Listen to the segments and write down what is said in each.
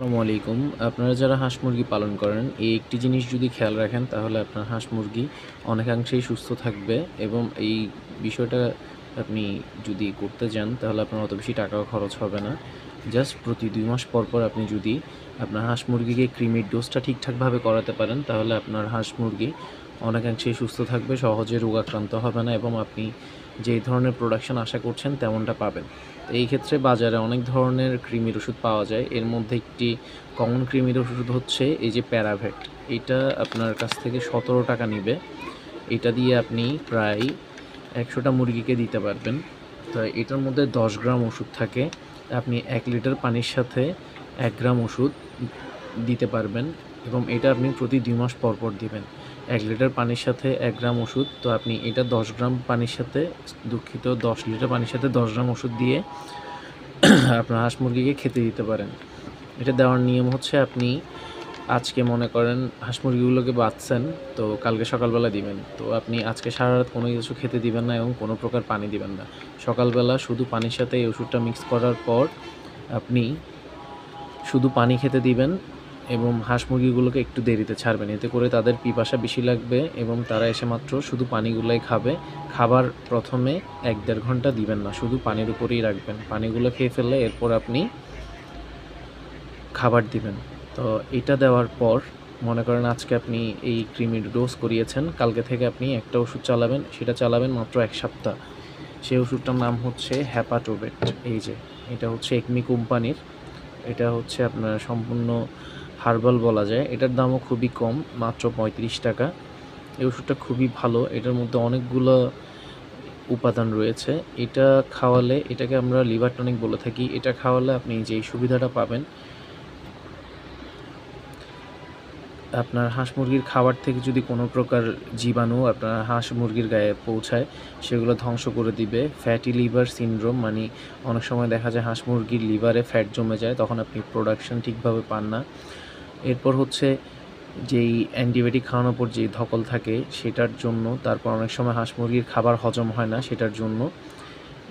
আসসালামু আলাইকুম। আপনারা যারা হাঁস মুরগি পালন করেন, এই একটি জিনিস যদি খেয়াল রাখেন তাহলে আপনার হাঁস মুরগি অনেকাংশেই সুস্থ থাকবে এবং এই বিষয়টা আপনি যদি করতে যান তাহলে আপনার অত বেশি টাকাও খরচ হবে না। জাস্ট প্রতি ২ মাস পর, পর আপনি যদি আপনার হাঁস মুরগিকে কৃমির ডোজটা ঠিকঠাকভাবে করাতে পারেন তাহলে আপনার হাঁস মুরগি অনেকাংশেই সুস্থ থাকবে, সহজে রোগাক্রান্ত হবে না এবং আপনি যেই ধরনের প্রোডাকশন আশা করছেন তেমনটা পাবেন। এই ক্ষেত্রে বাজারে অনেক ধরনের কৃমির ওষুধ পাওয়া যায়। এর মধ্যে একটি কমন কৃমির ওষুধ হচ্ছে এই যে প্যারাভেট। এইটা আপনার কাছ থেকে ৳১৭ নিবে। এটা দিয়ে আপনি প্রায় ১০০টা মুরগিকে দিতে পারবেন। তো এটার মধ্যে ১০ গ্রাম ওষুধ থাকে। আপনি ১ লিটার পানির সাথে ১ গ্রাম ওষুধ দিতে পারবেন এবং এটা আপনি প্রতি ২ মাস পর, পর দিবেন। ১ লিটার পানির সাথে ১ গ্রাম ওষুধ, তো আপনি এটা ১০ গ্রাম পানির সাথে ১০ লিটার পানির সাথে ১০ গ্রাম ওষুধ দিয়ে আপনার হাঁস মুরগিকে খেতে দিতে পারেন। এটা দেওয়ার নিয়ম হচ্ছে আপনি আজকে মনে করেন হাঁস মুরগিগুলোকে বাঁধছেন, তো কালকে সকালবেলা দিবেন। তো আপনি আজকে সারারাত কোনো কিছু খেতে দিবেন না এবং কোনো প্রকার পানি দিবেন না। সকালবেলা শুধু পানির সাথে এই ওষুধটা মিক্স করার পর আপনি শুধু পানি খেতে দিবেন এবং হাঁস মুরগিগুলোকে একটু দেরিতে ছাড়বেন। এতে করে তাদের পিপাসা বেশি লাগবে এবং তারা এসে মাত্র শুধু পানিগুলাই খাবে। খাবার প্রথমে ১-১.৫ ঘন্টা দিবেন না, শুধু পানির উপরেই রাখবেন। পানিগুলো খেয়ে ফেললে এরপর আপনি খাবার দিবেন। তো এটা দেওয়ার পর মনে করেন আজকে আপনি এই কৃমির ডোজ করিয়েছেন, কালকে থেকে আপনি একটা ওষুধ চালাবেন, সেটা চালাবেন মাত্র ১ সপ্তাহ। সেই ওষুধটার নাম হচ্ছে হ্যাপাটোভেট। এই যে এটা হচ্ছে একমি কোম্পানির। এটা হচ্ছে আপনার সম্পূর্ণ হার্বাল বলা যায়। এটার দামও খুবই কম, মাত্র ৳৩৫। এই ওষুধটা খুবই ভালো। এটার মধ্যে অনেকগুলো উপাদান রয়েছে। এটা খাওয়ালে, এটাকে আমরা লিভার টনিক বলে থাকি। এটা খাওয়ালে আপনি যেই সুবিধাটা পাবেন, আপনার হাঁস মুরগির খাবার থেকে যদি কোনো প্রকার জীবাণু আপনার হাঁস মুরগির গায়ে পৌঁছায় সেগুলো ধ্বংস করে দিবে। ফ্যাটি লিভার সিনড্রোম, মানে অনেক সময় দেখা যায় হাঁস মুরগির লিভারে ফ্যাট জমে যায়, তখন আপনি প্রোডাকশন ঠিকভাবে পান না। এরপর হচ্ছে যেই অ্যান্টিবায়োটিক খাওয়ানোর পর যেই ধকল থাকে সেটার জন্য, তারপর অনেক সময় হাঁস মুরগির খাবার হজম হয় না সেটার জন্য,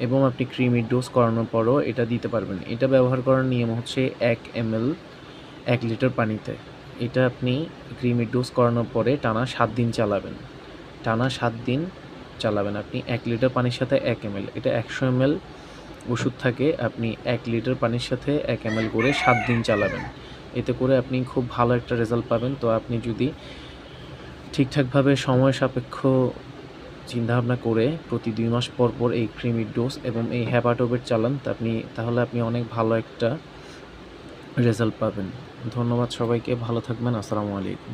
এবং আপনি কৃমির ডোজ করানোর পরও এটা দিতে পারবেন। এটা ব্যবহার করার নিয়ম হচ্ছে ১ ml ১ লিটার পানিতে। এটা আপনি কৃমির ডোজ করানোর পরে টানা ৭ দিন চালাবেন। টানা ৭ দিন চালাবেন আপনি ১ লিটার পানির সাথে ১ ml। এটা ১০০ ml ওষুধ থাকে। আপনি ১ লিটার পানির সাথে ১ ml করে ৭ দিন চালাবেন। এতে করে আপনি খুব ভালো একটা রেজাল্ট পাবেন। তো আপনি যদি ঠিকঠাকভাবে সময় সাপেক্ষ চিন্তাভাবনা করে প্রতি ২ মাস পর, পর এই কৃমির ডোজ এবং এই হ্যাপাটোভেট চালান, তাহলে আপনি অনেক ভালো একটা রেজাল্ট পাবেন। ধন্যবাদ সবাইকে, ভালো থাকবেন। আসসালামু আলাইকুম।